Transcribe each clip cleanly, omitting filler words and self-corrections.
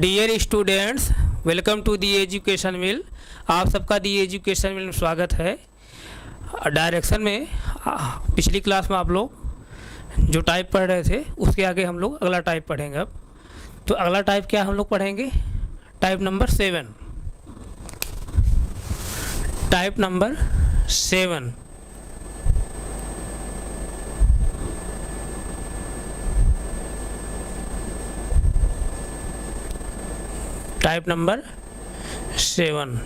Dear students, welcome to the education mill. आप सबका दी education मिल में स्वागत है। डायरेक्शन में पिछली क्लास में आप लोग जो टाइप पढ़ रहे थे उसके आगे हम लोग अगला टाइप पढ़ेंगे। अब तो अगला टाइप क्या हम लोग पढ़ेंगे? Type number 7। Type number 7। Type number 7।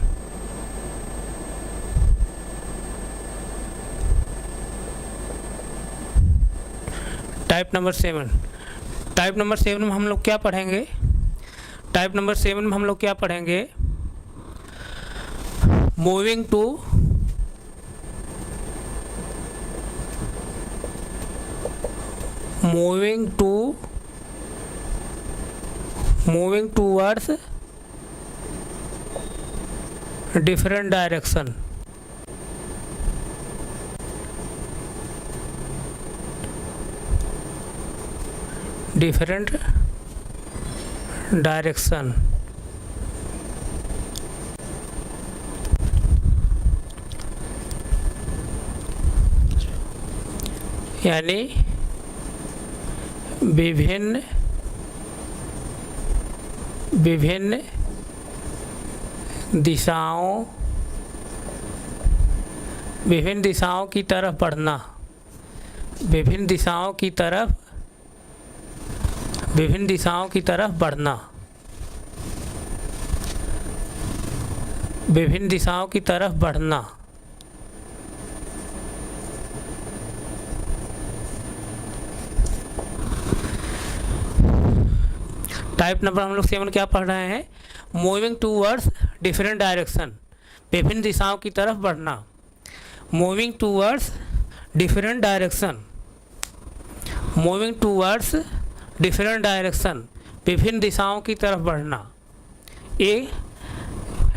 Type number 7। Type number 7 में हम लोग क्या पढ़ेंगे? टाइप नंबर 7 में हम लोग क्या पढ़ेंगे? Moving towards different direction. यानी विभिन्न दिशाओं की तरफ बढ़ना। विभिन्न दिशाओं की तरफ बढ़ना। टाइप नंबर हम लोग 7 क्या पढ़ रहे हैं? Moving towards different direction. विभिन्न दिशाओं की तरफ बढ़ना। Moving towards different direction. विभिन्न दिशाओं की तरफ बढ़ना। ये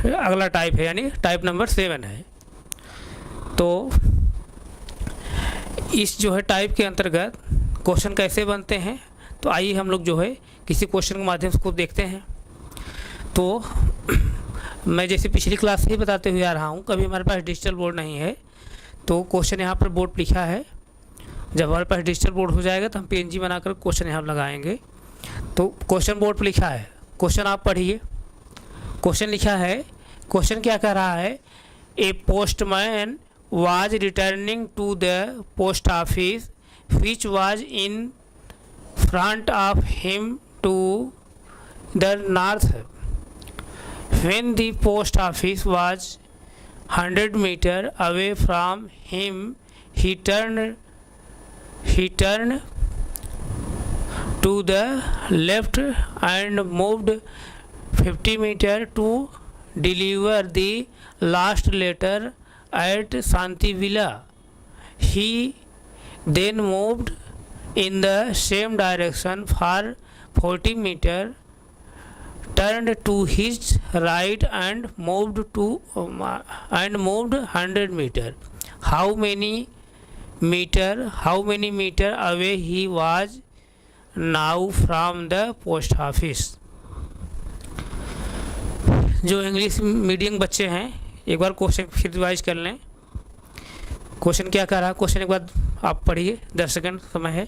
अगला टाइप है, यानी टाइप नंबर 7 है। तो इस जो है टाइप के अंतर्गत क्वेश्चन कैसे बनते हैं, तो आइए हम लोग जो है किसी क्वेश्चन के माध्यम से को देखते हैं। तो मैं जैसे पिछली क्लास से ही बताते हुए आ रहा हूँ, कभी हमारे पास डिजिटल बोर्ड नहीं है तो क्वेश्चन यहाँ पर बोर्ड लिखा है। जब हमारे पास डिजिटल बोर्ड हो जाएगा तो हम PNG बनाकर क्वेश्चन यहाँ लगाएंगे। तो क्वेश्चन बोर्ड पर लिखा है, क्वेश्चन आप पढ़िए। क्वेश्चन लिखा है, क्वेश्चन क्या कह रहा है? A postman was returning to the post office which was in front of him to the north. When the post office was 100 meters away from him, he turned to the left and moved 50 meters to deliver the last letter at Shanti Villa. He then moved in the same direction for 40 meters, turned to his right and moved 100 meters. How many meter away he was now from the post office? जो English medium बच्चे हैं एक बार question फिर revise कर लें। Question क्या कर रहा है? क्वेश्चन एक बार आप पढ़िए, 10 सेकंड समय है।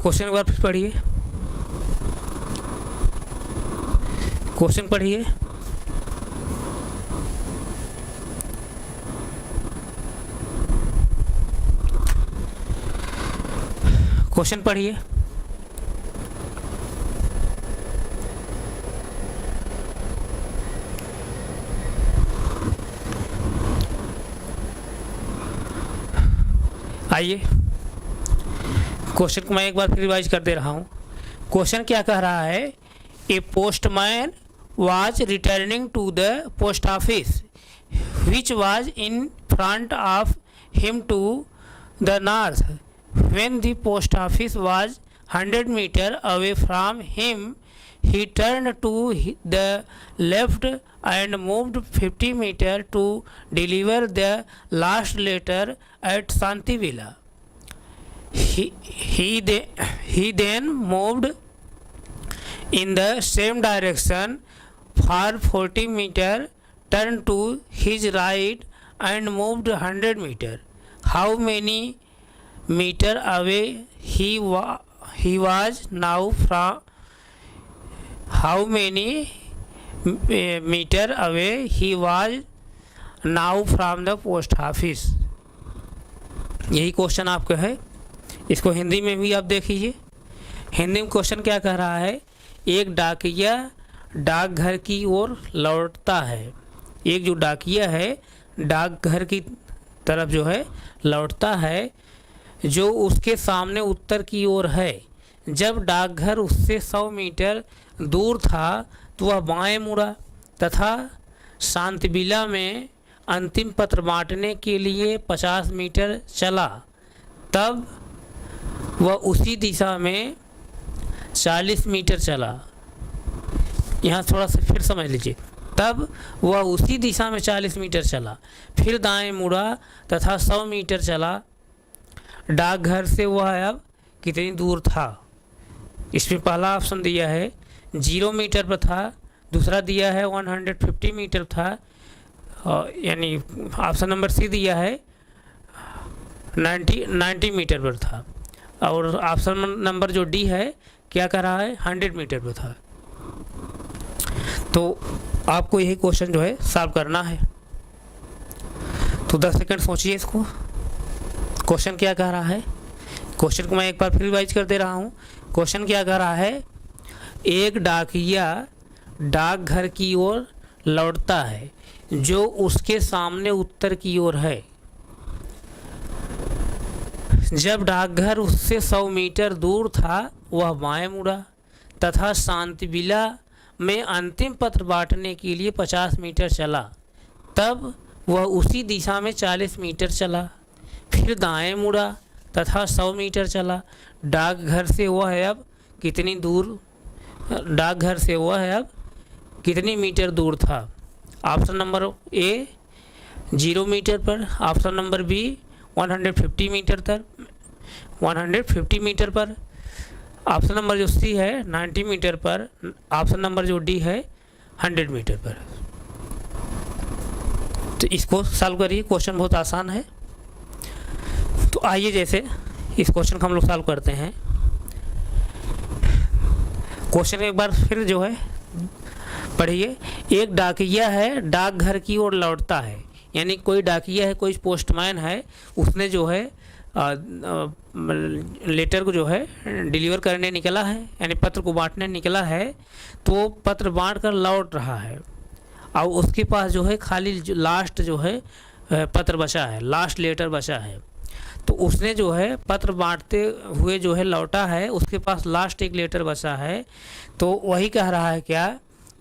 क्वेश्चन एक बार फिर पढ़िए। क्वेश्चन पढ़िए। क्वेश्चन पढ़िए। आइए क्वेश्चन को मैं एक बार फिर रिवाइज कर दे रहा हूँ। क्वेश्चन क्या कह रहा है? A postman was returning to the post office which was in front of him to the north. When the post office was 100 meters away from him, he turned to the left and moved 50 meters to deliver the last letter at Shanti Villa. He then moved in the same direction for 40 meter, turned to his right and moved 100 meter. How many meter away he was now from? How many meter away he was now from the post office? यही question आपका है। इसको हिंदी में भी आप देखिए। हिंदी में question क्या कह रहा है, एक डाकिया डाकघर की ओर लौटता है। एक जो डाकिया है डाकघर की तरफ जो है लौटता है, जो उसके सामने उत्तर की ओर है। जब डाकघर उससे 100 मीटर दूर था तो वह बाएं मुड़ा तथा शांतिबिला में अंतिम पत्र बांटने के लिए 50 मीटर चला। तब वह उसी दिशा में 40 मीटर चला। यहाँ थोड़ा सा फिर समझ लीजिए। तब वह उसी दिशा में 40 मीटर चला, फिर दाएं मुड़ा तथा 100 मीटर चला। डाकघर से वह अब कितनी दूर था? इसमें पहला ऑप्शन दिया है 0 मीटर पर था, दूसरा दिया है 150 मीटर था, यानी ऑप्शन नंबर सी दिया है 90 मीटर पर था, और ऑप्शन नंबर जो डी है क्या कर रहा है 100 मीटर पर था। तो आपको यही क्वेश्चन जो है सॉल्व करना है। तो 10 सेकंड सोचिए इसको। क्वेश्चन क्या कह रहा है? क्वेश्चन को मैं एक बार फिर रिवाइज कर दे रहा हूँ। क्वेश्चन क्या कह रहा है, एक डाकिया डाकघर की ओर लौटता है जो उसके सामने उत्तर की ओर है। जब डाकघर उससे 100 मीटर दूर था वह बाएं मुड़ा तथा शांतिबिला में अंतिम पत्र बांटने के लिए 50 मीटर चला। तब वह उसी दिशा में 40 मीटर चला, फिर दाएं मुड़ा तथा 100 मीटर चला। डाकघर से वह अब कितनी मीटर दूर था? ऑप्शन नंबर ए 0 मीटर पर, ऑप्शन नंबर बी 150 मीटर पर, ऑप्शन नंबर जो सी है 90 मीटर पर, ऑप्शन नंबर जो डी है 100 मीटर पर। तो इसको सॉल्व करिए। क्वेश्चन बहुत आसान है। तो आइए जैसे इस क्वेश्चन को हम लोग सॉल्व करते हैं। क्वेश्चन एक बार फिर जो है पढ़िए। एक डाकिया है डाकघर की ओर लौटता है, यानी कोई डाकिया है, कोई पोस्टमैन है, उसने जो है लेटर को जो है डिलीवर करने निकला है, यानी पत्र को बांटने निकला है। तो पत्र बांट कर लौट रहा है और उसके पास जो है खाली लास्ट जो है पत्र बचा है, लास्ट लेटर बचा है। तो उसने जो है पत्र बांटते हुए जो है लौटा है, उसके पास लास्ट एक लेटर बचा है। तो वही कह रहा है क्या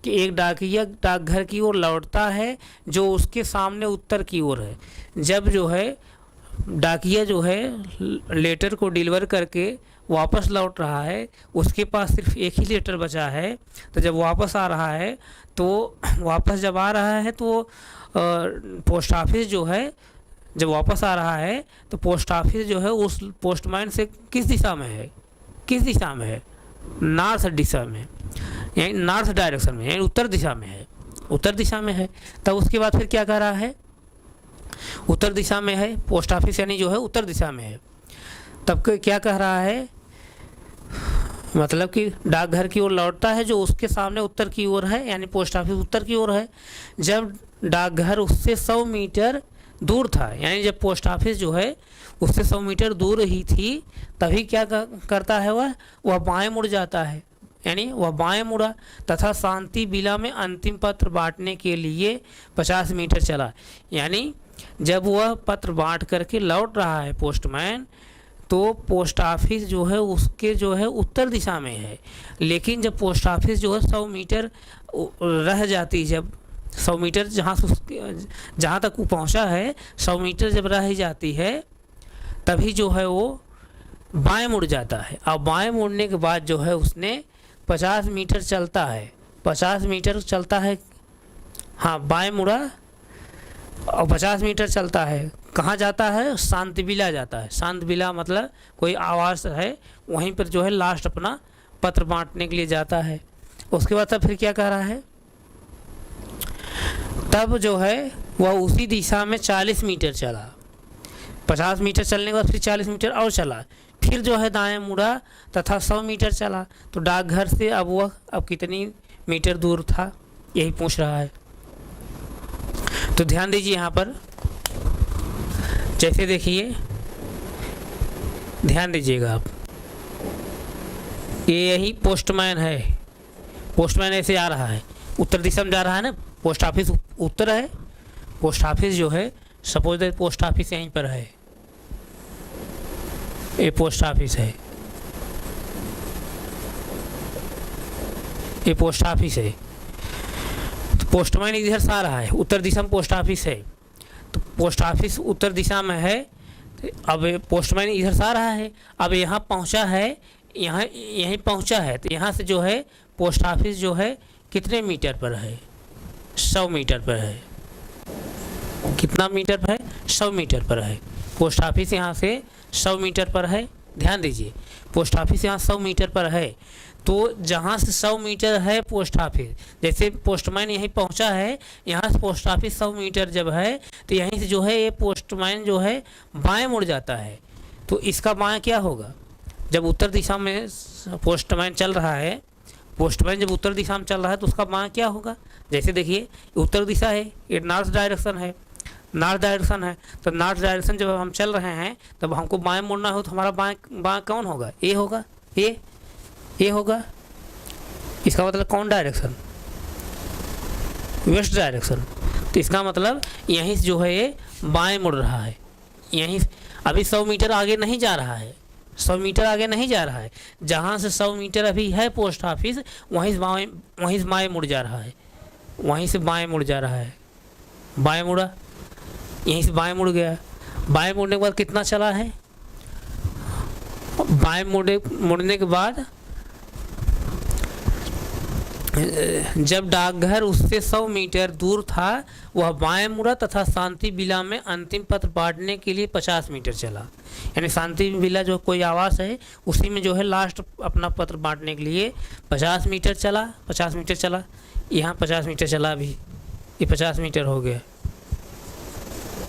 कि एक डाकिया डाकघर की ओर लौटता है जो उसके सामने उत्तर की ओर है। जब जो है डाकिया जो है लेटर को डिलीवर करके वापस लौट रहा है, उसके पास सिर्फ एक ही लेटर बचा है। तो जब वापस आ रहा है तो वापस जब आ रहा है तो पोस्ट ऑफिस जो है, जब वापस आ रहा है तो पोस्ट ऑफिस जो है उस पोस्टमैन से किस दिशा में है? नॉर्थ दिशा में, यानी नॉर्थ डायरेक्शन में, यानी उत्तर दिशा में है, उत्तर दिशा में है। तब उसके बाद फिर क्या कर रहा है? उत्तर दिशा में है पोस्ट ऑफिस, यानी जो है उत्तर दिशा में है। तब क्या कह रहा है, मतलब कि डाकघर की ओर लौटता है जो उसके सामने उत्तर की ओर है, यानी पोस्ट ऑफिस उत्तर की ओर है। जब डाकघर उससे 100 मीटर दूर था, यानी जब पोस्ट ऑफिस जो है उससे 100 मीटर दूर ही थी, तभी क्या करता है वह बाएं मुड़ जाता है, यानी वह बाएं मुड़ा तथा शांतिबिला में अंतिम पत्र बांटने के लिए 50 मीटर चला। यानी जब वह पत्र बांट करके लौट रहा है पोस्टमैन, तो पोस्ट ऑफिस जो है उसके जो है उत्तर दिशा में है। लेकिन जब पोस्ट ऑफिस जो है 100 मीटर रह जाती, जब 100 मीटर जहाँ तक वो पहुँचा है 100 मीटर जब रह जाती है, तभी जो है वो बाएं मुड़ जाता है। और बाएं मुड़ने के बाद जो है उसने 50 मीटर चलता है, 50 मीटर चलता है, हाँ बाएं मुड़ा और 50 मीटर चलता है। कहाँ जाता है? शांतिबिला जाता है। शांतिबिला मतलब कोई आवास है, वहीं पर जो है लास्ट अपना पत्र बांटने के लिए जाता है। उसके बाद तब फिर क्या कह रहा है, तब जो है वह उसी दिशा में 40 मीटर चला। 50 मीटर चलने के बाद फिर 40 मीटर और चला, फिर जो है दाएं मुड़ा तथा 100 मीटर चला। तो डाकघर से अब कितनी मीटर दूर था, यही पूछ रहा है। तो ध्यान दीजिए यहाँ पर, जैसे देखिए, ध्यान दीजिएगा आप, ये यही पोस्टमैन है। पोस्टमैन ऐसे आ रहा है, उत्तर दिशा में जा रहा है ना, पोस्ट ऑफिस उत्तर है, पोस्ट ऑफिस जो है सपोज दैट पोस्ट ऑफिस यहीं पर है, ये पोस्ट ऑफिस है, ये पोस्ट ऑफिस है। तो पोस्टमैन इधर से आ रहा है, उत्तर दिशा में पोस्ट ऑफिस है, तो पोस्ट ऑफिस उत्तर दिशा में है। तो अब पोस्टमैन इधर से आ रहा है, अब यहाँ पहुँचा है, यहीं पहुँचा है, तो यहाँ से जो है पोस्ट ऑफिस जो है कितने मीटर पर है, 100 मीटर पर है। कितना मीटर पर है, 100 मीटर पर है। पोस्ट ऑफिस यहाँ से 100 मीटर पर है। ध्यान दीजिए, पोस्ट ऑफिस यहाँ 100 मीटर पर है, तो जहाँ से 100 मीटर है पोस्ट ऑफिस, जैसे पोस्टमैन यहीं पहुँचा है, यहाँ से पोस्ट ऑफिस 100 मीटर जब है, तो यहीं से जो है ये पोस्टमैन जो है बाएं मुड़ जाता है। तो इसका बाएं क्या होगा, जब उत्तर दिशा में पोस्टमैन चल रहा है, पोस्टमैन जब उत्तर दिशा में चल रहा है तो उसका बाएं क्या होगा। जैसे देखिए, उत्तर दिशा है, ये नॉर्थ डायरेक्शन है, नॉर्थ डायरेक्शन है, तो नॉर्थ डायरेक्शन जब हम चल रहे हैं तब हमको बाएं मुड़ना हो, तो हमारा बाएं कौन होगा, ए होगा, ए होगा। इसका मतलब कौन डायरेक्शन, वेस्ट डायरेक्शन। तो इसका मतलब यहीं से जो है ये बाएं मुड़ रहा है, यहीं अभी 100 मीटर आगे नहीं जा रहा है, 100 मीटर आगे नहीं जा रहा है, जहाँ से 100 मीटर अभी है पोस्ट ऑफिस, वहीं से बाएं मुड़ जा रहा है, वहीं से बाएं मुड़ जा रहा है। बाएं मुड़ा, यहीं से बाएं मुड़ गया। बाएं मुड़ने के बाद कितना चला है, बाएं मुड़ने के बाद जब डाकघर उससे 100 मीटर दूर था, वह बाएं मुड़ा तथा शांति विला में अंतिम पत्र बांटने के लिए 50 मीटर चला। यानी शांति विला जो कोई आवास है, उसी में जो है लास्ट अपना पत्र बांटने के लिए 50 मीटर चला। 50 मीटर चला, यहाँ 50 मीटर चला, अभी ये 50 मीटर हो गया,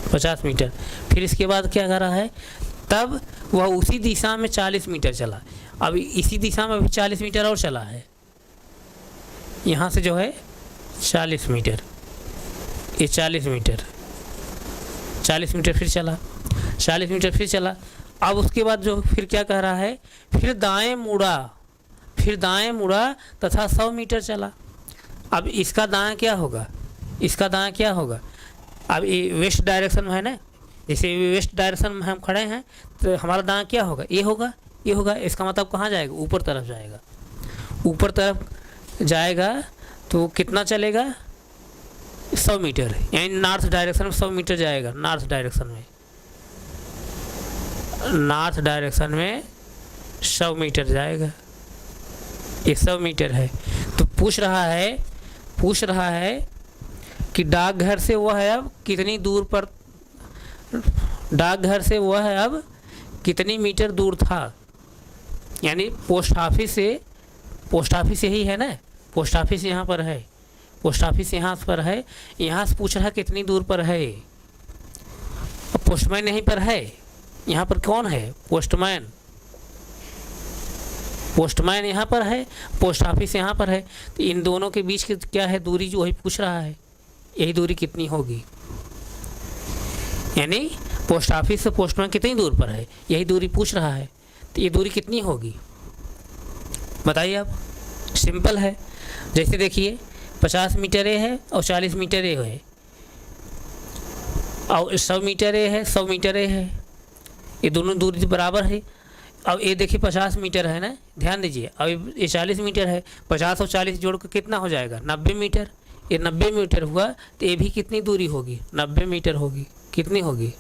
50 मीटर। फिर इसके बाद क्या कर रहा है, तब वह उसी दिशा में 40 मीटर चला। अब इसी दिशा में अभी 40 मीटर और चला है, यहाँ से जो है 40 मीटर, ये 40 मीटर, 40 मीटर फिर चला, 40 मीटर फिर चला। अब उसके बाद जो फिर क्या कह रहा है, फिर दाएं मुड़ा तथा 100 मीटर चला। अब इसका दाएं क्या होगा, इसका दाएं क्या होगा, अब ये वेस्ट डायरेक्शन में है ना, जैसे वेस्ट डायरेक्शन में हम खड़े हैं, तो हमारा दाएं क्या होगा, ये होगा, ये होगा। इसका मतलब कहाँ जाएगा, ऊपर तरफ जाएगा, ऊपर तरफ जाएगा। तो कितना चलेगा, 100 मीटर, यानी नॉर्थ डायरेक्शन में 100 मीटर जाएगा। नॉर्थ डायरेक्शन में 100 मीटर जाएगा, ये 100 मीटर है। तो पूछ रहा है कि डाकघर से वह है अब कितनी दूर पर, डाकघर से वह है अब कितनी मीटर दूर था। यानी पोस्ट ऑफिस यही है ना, पोस्ट ऑफिस यहाँ पर है, पोस्ट ऑफिस यहाँ पर है, यहाँ से पूछ रहा है कितनी दूर पर है। अब पोस्टमैन यहीं पर है, यहाँ पर कौन है, पोस्टमैन यहाँ पर है, पोस्ट ऑफिस यहाँ पर है। तो इन दोनों के बीच की क्या है दूरी, जो वही पूछ रहा है, यही दूरी कितनी होगी। यानी पोस्ट ऑफिस से पोस्टमैन कितनी दूर पर है, यही दूरी पूछ रहा है। तो ये दूरी कितनी होगी बताइए आप, सिंपल है। जैसे देखिए 50 मीटर ए है और 40 मीटर ए है, और 100 मीटर ए है, 100 मीटर ए है, ये दोनों दूरी बराबर है। अब ये देखिए 50 मीटर है ना, ध्यान दीजिए। अब ये 40 मीटर है, 50 और 40 जोड़ कर कितना हो जाएगा, 90 मीटर। ये 90 मीटर हुआ, तो ये भी कितनी दूरी होगी, 90 मीटर होगी। कितनी होगी,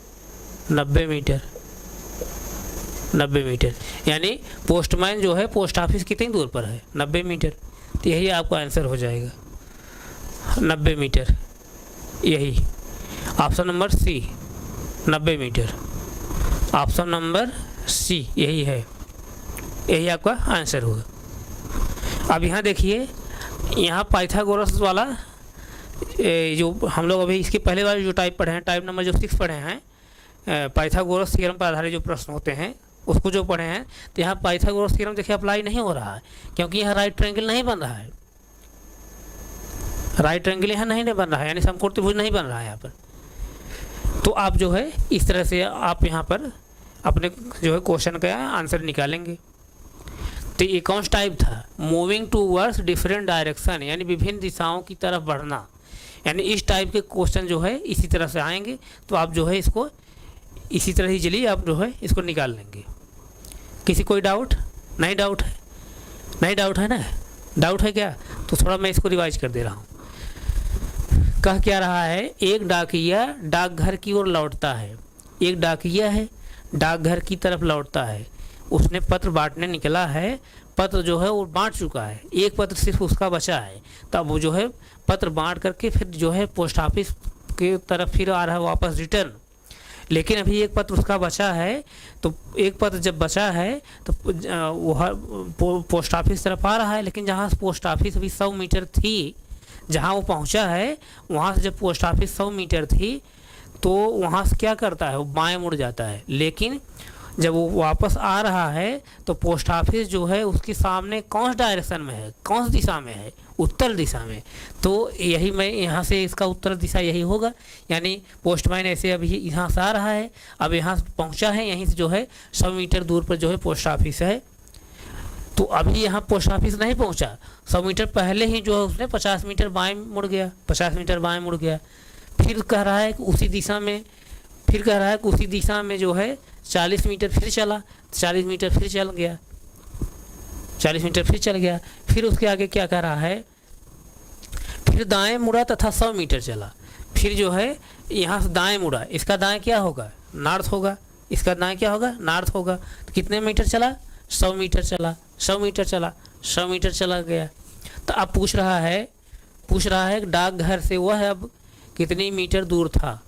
90 मीटर। 90 मीटर, यानी पोस्टमैन जो है पोस्ट ऑफिस कितनी दूर पर है, 90 मीटर। तो यही आपका आंसर हो जाएगा, 90 मीटर। यही option number C, 90 metre. Option number C यही है, यही आपका आंसर होगा। अब यहाँ देखिए यहाँ पाइथागोरस वाला जो हम लोग अभी इसके पहले वाले जो टाइप पढ़े हैं, टाइप नंबर जो 6 पढ़े हैं, पाइथागोरस थ्योरम पर आधारित जो प्रश्न होते हैं उसको जो पढ़े हैं, तो यहाँ पाइथागोरस थ्योरम देखिए अप्लाई नहीं हो रहा है, क्योंकि यहाँ राइट ट्रायंगल नहीं बन रहा है, राइट ट्रायंगल यहाँ नहीं बन रहा है, यानी समकोण त्रिभुज नहीं बन रहा है यहाँ पर। तो आप जो है इस तरह से आप यहाँ पर अपने जो है क्वेश्चन का आंसर निकालेंगे। तो ये कौन सा टाइप था, मूविंग टूवर्ड्स डिफरेंट डायरेक्शन, यानी विभिन्न दिशाओं की तरफ बढ़ना, यानी इस टाइप के क्वेश्चन जो है इसी तरह से आएंगे। तो आप जो है इसको इसी तरह ही चलिए आप जो है इसको निकाल लेंगे। किसी कोई डाउट? नहीं डाउट है, नहीं डाउट है ना, डाउट है क्या? तो थोड़ा मैं इसको रिवाइज कर दे रहा हूँ। कह क्या रहा है, एक डाकिया डाकघर की ओर लौटता है, एक डाकिया है डाकघर की तरफ लौटता है, उसने पत्र बांटने निकला है, पत्र जो है वो बांट चुका है, एक पत्र सिर्फ उसका बचा है, तब वो जो है पत्र बांट करके फिर जो है पोस्ट ऑफिस के तरफ फिर आ रहा है वापस रिटर्न। लेकिन अभी एक पत्र उसका बचा है, तो एक पत्र जब बचा है तो वो पोस्ट ऑफिस तरफ आ रहा है, लेकिन जहाँ पोस्ट ऑफिस अभी 100 मीटर थी, जहाँ वो पहुँचा है वहाँ से जब पोस्ट ऑफिस 100 मीटर थी तो वहाँ से क्या करता है, वो बाएं मुड़ जाता है। लेकिन जब वो वापस आ रहा है तो पोस्ट ऑफिस जो है उसके सामने कौन सी डायरेक्शन में है, कौन सी दिशा में है, उत्तर दिशा में। तो यही मैं यहाँ से इसका उत्तर दिशा यही होगा, यानी पोस्टमैन ऐसे अभी यहाँ से आ रहा है, अब यहाँ से पहुँचा है, यहीं से जो है 100 मीटर दूर पर जो है पोस्ट ऑफिस है। तो अभी यहाँ पोस्ट ऑफिस नहीं पहुँचा, 100 मीटर पहले ही जो है उसने 50 मीटर बाएँ मुड़ गया, 50 मीटर बाएँ मुड़ गया। फिर कह रहा है कि उसी दिशा में, फिर कह रहा है कि उसी दिशा में जो है 40 मीटर फिर चला, 40 मीटर फिर चल गया, 40 मीटर फिर चल गया। फिर उसके आगे क्या कह रहा है, फिर दाएं मुड़ा तथा 100 मीटर चला, फिर जो है यहाँ से दाएं मुड़ा, इसका दाएं क्या होगा, नॉर्थ होगा, इसका दाएं क्या होगा, नॉर्थ होगा। तो कितने मीटर चला, 100 मीटर चला, 100 मीटर चला, 100 मीटर चला गया। तो अब पूछ रहा है डाकघर से वह अब कितनी मीटर दूर था,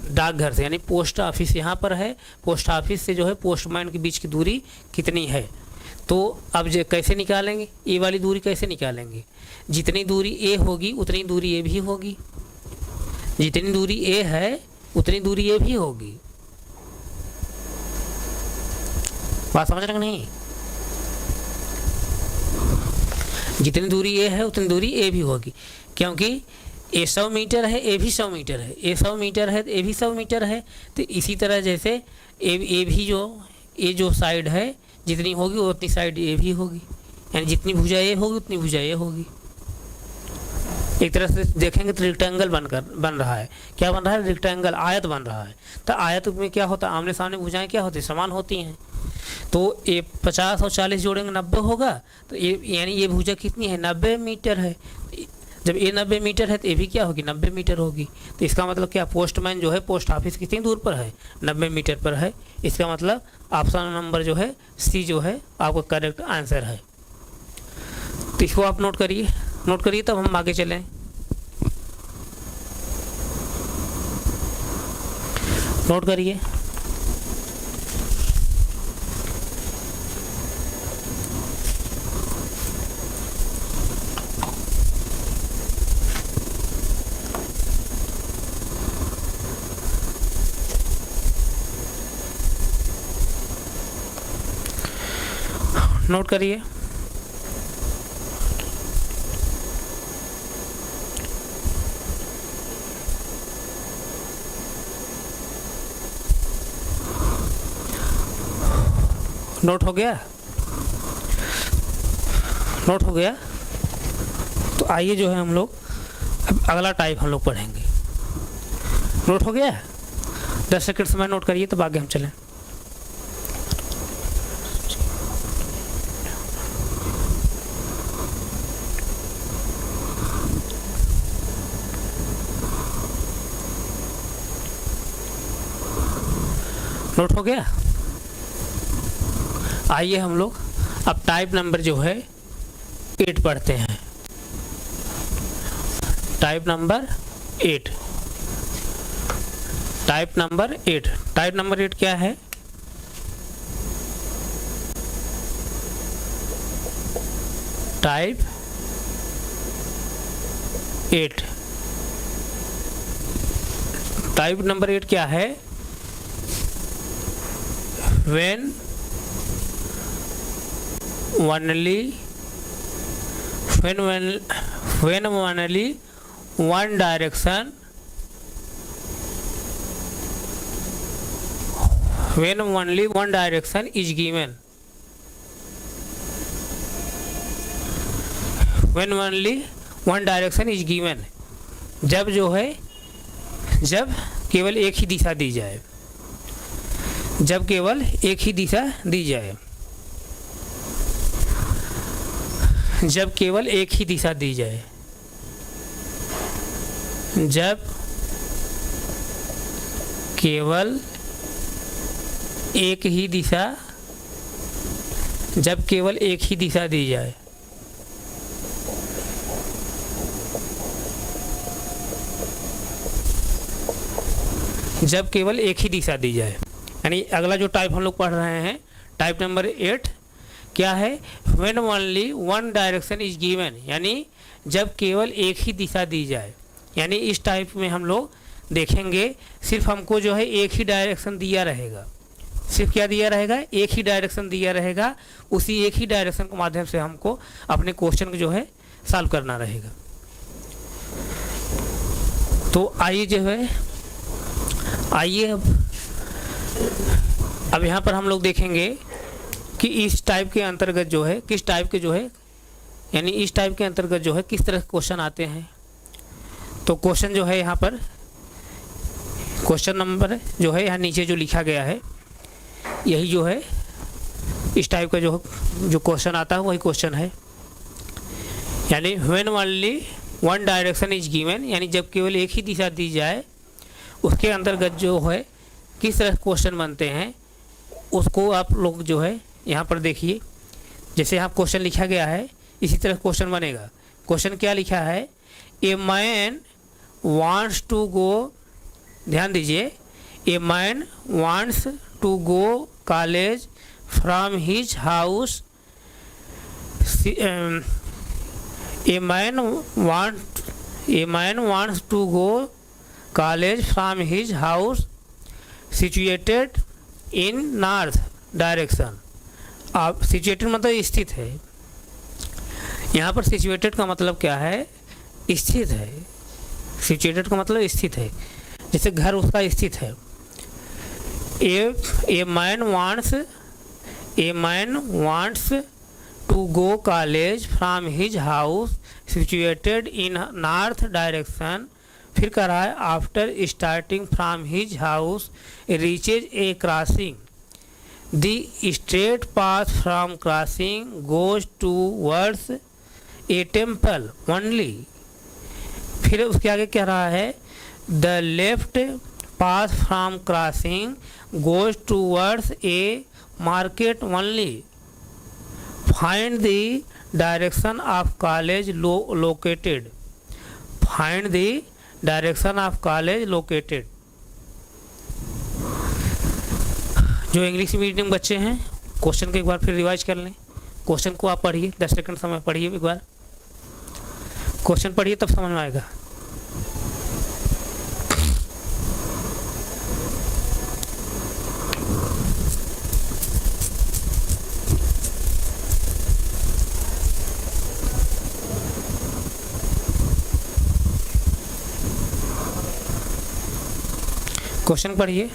डाकघर से, यानी पोस्ट ऑफिस यहाँ पर है, पोस्ट ऑफिस से जो है पोस्टमैन के बीच की दूरी कितनी है। तो अब जो कैसे निकालेंगे, ये वाली दूरी कैसे निकालेंगे, जितनी दूरी ए होगी उतनी दूरी ए भी होगी, जितनी दूरी ए है उतनी दूरी ए भी होगी। बात समझ रहे नहीं, जितनी दूरी ए है उतनी दूरी ए भी होगी, क्योंकि ए 100 मीटर है, ए भी 100 मीटर है, ए 100 मीटर है तो ए भी 100 मीटर है। तो इसी तरह जैसे ए भी जो ए जो साइड है जितनी होगी उतनी साइड ए भी होगी, यानी जितनी भुजा ए होगी उतनी भुजा ए होगी। एक तरह से देखेंगे तो रेक्टेंगल बन रहा है, क्या बन रहा है, रेक्टेंगल, आयत बन रहा है। तो आयत में क्या होता है, आमने सामने भुजाएं क्या होती है, समान होती हैं। तो ये 50 और 40 जोड़ेंगे 90 होगा, तो ये यानी ये भुजा कितनी है, 90 मीटर है। जब ये 90 मीटर है तो ये भी क्या होगी, 90 मीटर होगी। तो इसका मतलब क्या, पोस्टमैन जो है पोस्ट ऑफिस कितनी दूर पर है, 90 मीटर पर है। इसका मतलब ऑप्शन नंबर जो है सी जो है आपका करेक्ट आंसर है। तो इसको आप नोट करिए तब हम आगे चलें। नोट करिए, नोट करिए। नोट हो गया, नोट हो गया। तो आइए जो है हम लोग अब अगला टाइप हम लोग पढ़ेंगे। नोट हो गया, 10 सेकंड समय नोट करिए तब आगे हम चलें। नोट हो गया। आइए हम लोग अब टाइप नंबर जो है 8 पढ़ते हैं। Type number 8, type number 8, type number 8 क्या है, टाइप 8। टाइप नंबर 8 क्या है? when only one direction is given, when only one direction is given, जब जो है, जब केवल एक ही दिशा दी जाए, जब केवल एक ही दिशा दी जाए, जब केवल एक ही दिशा दी जाए, जब केवल एक ही दिशा, जब केवल एक ही दिशा दी जाए, जब केवल एक ही दिशा दी जाए। यानी अगला जो टाइप हम लोग पढ़ रहे हैं, टाइप नंबर 8 क्या है? when only one direction is given, यानी जब केवल एक ही दिशा दी जाए। यानी इस टाइप में हम लोग देखेंगे सिर्फ हमको जो है एक ही डायरेक्शन दिया रहेगा, सिर्फ क्या दिया रहेगा? एक ही डायरेक्शन दिया रहेगा। उसी एक ही डायरेक्शन के माध्यम से हमको अपने क्वेश्चन को जो है सॉल्व करना रहेगा। तो आइए जो है, आइए अब यहाँ पर हम लोग देखेंगे कि इस टाइप के अंतर्गत जो है, किस टाइप के जो है, यानी इस टाइप के अंतर्गत जो है किस तरह क्वेश्चन आते हैं। तो क्वेश्चन जो है यहाँ पर, क्वेश्चन नंबर जो है यहाँ नीचे जो लिखा गया है, यही जो है इस टाइप का जो क्वेश्चन आता है वही क्वेश्चन है। यानी when only one direction is given, यानी जब केवल एक ही दिशा दी जाए, उसके अंतर्गत जो है किस तरह क्वेश्चन बनते हैं उसको आप लोग जो है यहाँ पर देखिए। जैसे यहाँ क्वेश्चन लिखा गया है इसी तरह क्वेश्चन बनेगा। क्वेश्चन क्या लिखा है? A man wants to go, ध्यान दीजिए, a man wants to go college from his house, a man wants to go college from his house situated in north direction. आप सिचुएटेड मतलब स्थित है, यहाँ पर सिचुएटेड का मतलब क्या है? स्थित है। सिचुएटेड का मतलब स्थित है, जैसे घर उसका स्थित है। A man wants to go college from his house situated in north direction. फिर कह रहा है after starting from his house reaches a crossing, the straight path from crossing goes towards a temple only. फिर उसके आगे कह रहा है the left path from crossing goes towards a market only. Find the direction of college located, find the direction of college located. जो English medium बच्चे हैं question को एक बार फिर रिवाइज कर लें। क्वेश्चन को आप पढ़िए, 10 सेकंड समय पढ़िए, एक बार क्वेश्चन पढ़िए तब समझ में आएगा। क्वेश्चन पढ़िए।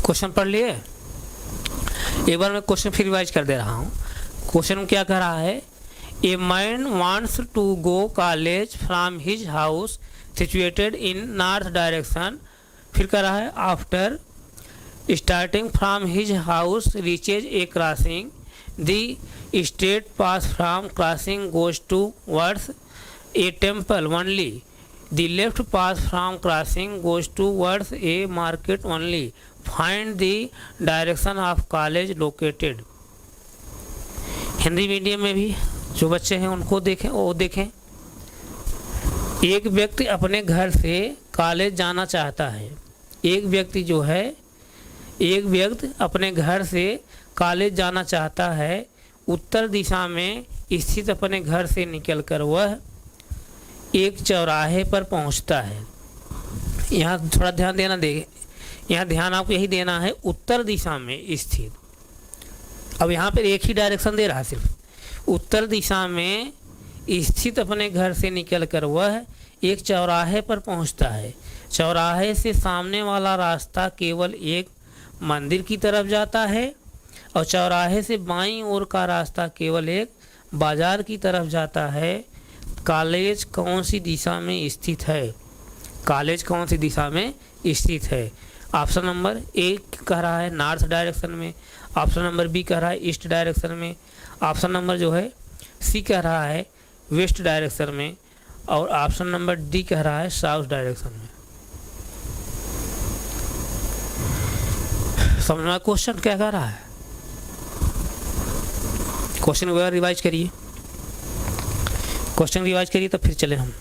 क्वेश्चन पढ़ लिए? एक बार मैं क्वेश्चन फिर रिवाइज कर दे रहा हूँ। क्वेश्चन क्या कह रहा है? A man wants to go college from his house situated in north direction. फिर कह रहा है after starting from his house reaches a crossing, the straight path from crossing goes towards a temple only, the left path from crossing goes towards a market only. Find the direction of college located. Hindi medium में भी जो बच्चे हैं उनको देखें, वो देखें एक व्यक्ति अपने घर से कॉलेज जाना चाहता है। एक व्यक्ति अपने घर से कॉलेज जाना चाहता है। उत्तर दिशा में स्थित अपने घर से निकलकर वह एक चौराहे पर पहुंचता है। यहाँ थोड़ा ध्यान देना यहाँ ध्यान आपको यही देना है, उत्तर दिशा में स्थित। अब यहाँ पर एक ही डायरेक्शन दे रहा है सिर्फ। उत्तर दिशा में स्थित अपने घर से निकलकर वह एक चौराहे पर पहुंचता है। चौराहे से सामने वाला रास्ता केवल एक मंदिर की तरफ जाता है और चौराहे से बाईं ओर का रास्ता केवल एक बाजार की तरफ जाता है। कॉलेज कौन सी दिशा में स्थित है? कॉलेज कौन सी दिशा में स्थित है? ऑप्शन नंबर ए कह रहा है नॉर्थ डायरेक्शन में, ऑप्शन नंबर बी कह रहा है ईस्ट डायरेक्शन में, ऑप्शन नंबर जो है सी कह रहा है वेस्ट डायरेक्शन में, और ऑप्शन नंबर डी कह रहा है साउथ डायरेक्शन में। समझना क्वेश्चन क्या कह रहा है? क्वेश्चन वगैरह रिवाइज करिए, क्वेश्चन रिवाइज करिए तो फिर चले हम।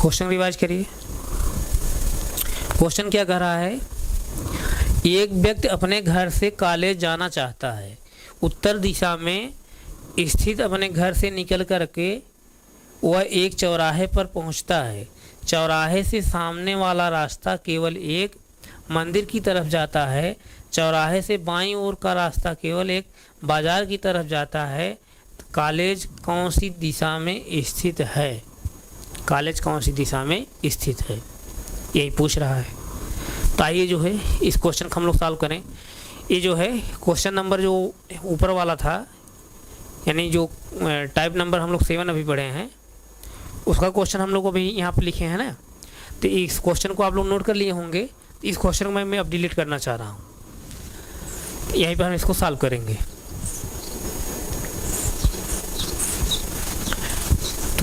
क्वेश्चन रिवाइज करिए। क्वेश्चन क्या कह रहा है? एक व्यक्ति अपने घर से कॉलेज जाना चाहता है। उत्तर दिशा में स्थित अपने घर से निकल कर के वह एक चौराहे पर पहुंचता है। चौराहे से सामने वाला रास्ता केवल एक मंदिर की तरफ जाता है। चौराहे से बाईं ओर का रास्ता केवल एक बाजार की तरफ जाता है। कॉलेज कौन सी दिशा में स्थित है? कॉलेज कौन सी दिशा में स्थित है, यही पूछ रहा है। तो आइए जो है इस क्वेश्चन को हम लोग सॉल्व करें। ये जो है क्वेश्चन नंबर जो ऊपर वाला था, यानी जो टाइप नंबर हम लोग 7 अभी पढ़े हैं, उसका क्वेश्चन हम लोग अभी यहाँ पर लिखे हैं ना। तो इस क्वेश्चन को आप लोग नोट कर लिए होंगे। इस क्वेश्चन को मैं अब डिलीट करना चाह रहा हूँ। यहीं पर हम इसको सॉल्व करेंगे।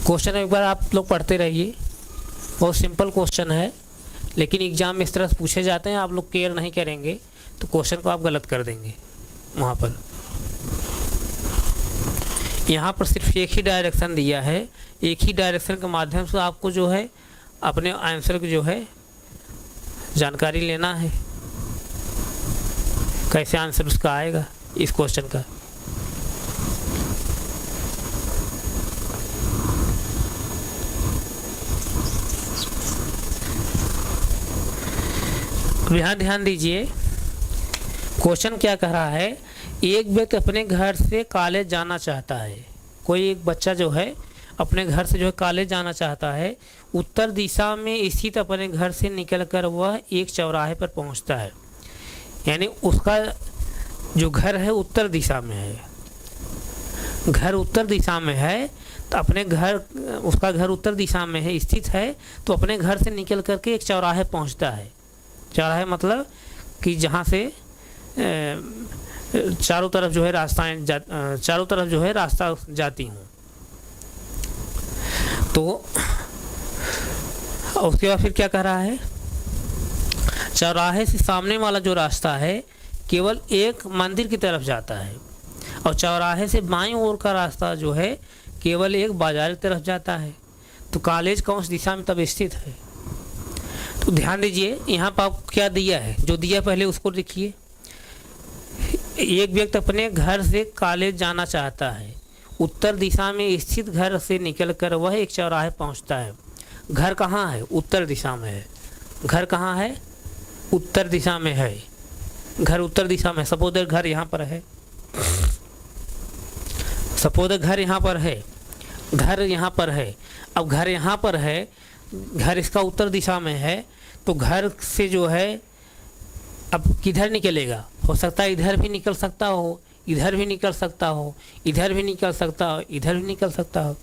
क्वेश्चन एक बार आप लोग पढ़ते रहिए, बहुत सिंपल क्वेश्चन है, लेकिन एग्जाम में इस तरह से पूछे जाते हैं, आप लोग केयर नहीं करेंगे तो क्वेश्चन को आप गलत कर देंगे। वहाँ पर यहाँ पर सिर्फ एक ही डायरेक्शन दिया है, एक ही डायरेक्शन के माध्यम से आपको जो है अपने आंसर की जो है जानकारी लेना है, कैसे आंसर उसका आएगा इस क्वेश्चन का। यहाँ ध्यान दीजिए, क्वेश्चन क्या कह रहा है? एक व्यक्ति अपने घर से कॉलेज जाना चाहता है। कोई एक बच्चा जो है अपने घर से जो है कॉलेज जाना चाहता है। उत्तर दिशा में स्थित अपने घर से निकलकर वह एक चौराहे पर पहुंचता है। यानी उसका जो घर है उत्तर दिशा में है, घर उत्तर दिशा में है, तो अपने घर, उसका घर उत्तर दिशा में है, स्थित है, तो अपने घर से निकल करके एक चौराहे पहुंचता है। चौराहे मतलब कि जहाँ से चारों तरफ जो है चारों तरफ जो है रास्ता जाती हूँ। तो उसके बाद फिर क्या कह रहा है? चौराहे से सामने वाला जो रास्ता है केवल एक मंदिर की तरफ जाता है और चौराहे से बाईं ओर का रास्ता जो है केवल एक बाजार की तरफ जाता है। तो कॉलेज कौन सी दिशा में तब स्थित है? तो ध्यान दीजिए, यहाँ पर आपको क्या दिया है, जो दिया पहले उसको लिखिए। एक व्यक्ति अपने घर से कॉलेज जाना चाहता है। उत्तर दिशा में स्थित घर से निकलकर वह एक चौराहे पहुंचता है। घर कहाँ है? उत्तर दिशा में है। घर कहाँ है? उत्तर दिशा में है। घर उत्तर दिशा में, सपोज घर यहाँ पर है, सपोज घर यहाँ पर है, घर यहाँ पर है। अब घर यहाँ पर है, घर इसका उत्तर दिशा में है, तो घर से जो है अब किधर निकलेगा? हो सकता है इधर भी निकल सकता हो, इधर भी निकल सकता हो, इधर भी निकल सकता हो, इधर भी निकल सकता हो।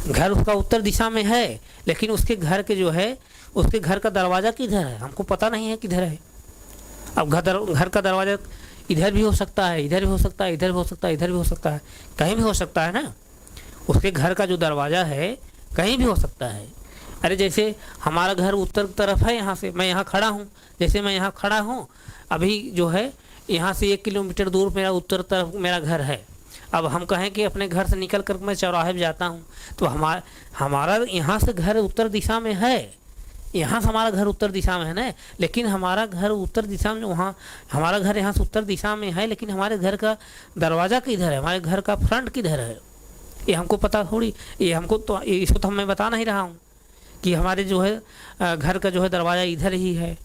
घर उसका उत्तर दिशा में है, लेकिन उसके घर के जो है, उसके घर का दरवाज़ा किधर है हमको पता नहीं है किधर है। अब घर का दरवाज़ा इधर भी हो सकता है, इधर भी हो सकता है, इधर भी हो सकता है, इधर भी हो सकता है, कहीं भी हो सकता है ना। उसके घर का जो दरवाज़ा है कहीं भी हो सकता है। अरे जैसे हमारा घर उत्तर तरफ है, यहाँ से मैं यहाँ खड़ा हूँ, जैसे मैं यहाँ खड़ा हूँ अभी जो है, यहाँ से 1 किलोमीटर दूर मेरा उत्तर तरफ मेरा घर है। अब हम कहें कि अपने घर से निकल कर मैं चौराहे पे जाता हूँ, तो हमारा यहाँ से घर उत्तर दिशा में है, यहाँ से हमारा घर उत्तर दिशा में है ना, लेकिन हमारा घर उत्तर दिशा में, वहाँ हमारा घर यहाँ से उत्तर दिशा में है, लेकिन हमारे घर का दरवाज़ा किधर है, हमारे घर का फ्रंट किधर है, ये हमको पता थोड़ी। ये हमको तो, इसको तो मैं बता नहीं रहा हूँ कि हमारे जो है घर का जो है दरवाज़ा इधर ही है,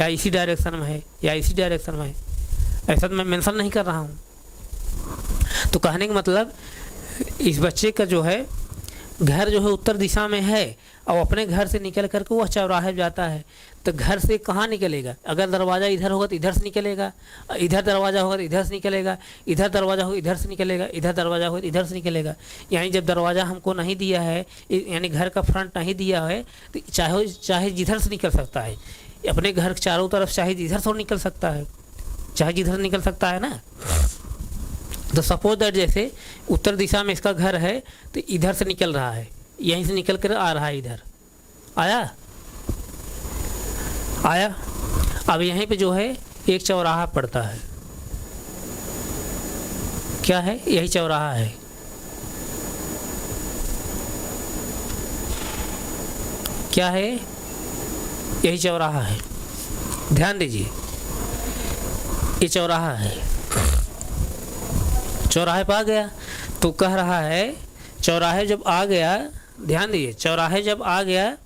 या इसी डायरेक्शन में है, या इसी डायरेक्शन में है, ऐसा तो मैं मेंशन नहीं कर रहा हूँ। तो कहने का मतलब इस बच्चे का जो है घर जो है उत्तर दिशा में है, और अपने घर से निकल करके वह चौराहे जाता है, तो घर से कहाँ निकलेगा? अगर दरवाज़ा इधर होगा तो इधर से निकलेगा, इधर दरवाज़ा होगा तो इधर से निकलेगा, इधर दरवाज़ा होगा इधर से निकलेगा, इधर दरवाज़ा होगा तो इधर से निकलेगा। यानी जब दरवाज़ा हमको नहीं दिया है, यानी घर का फ्रंट नहीं दिया है, तो चाहे जिधर से निकल सकता है, अपने घर चारों तरफ चाहे जिधर से निकल सकता है, चाहे जिधर निकल सकता है ना। तो सपोज दैट जैसे उत्तर दिशा में इसका घर है, तो इधर से निकल रहा है, यहीं से निकल कर आ रहा है, इधर आया। अब यहीं पे जो है एक चौराहा पड़ता है, क्या है? यही चौराहा है। क्या है? यही चौराहा है। ध्यान दीजिए, ये चौराहा है। चौराहे पर आ गया तो कह रहा है चौराहे जब आ गया, ध्यान दीजिए, चौराहे जब आ गया,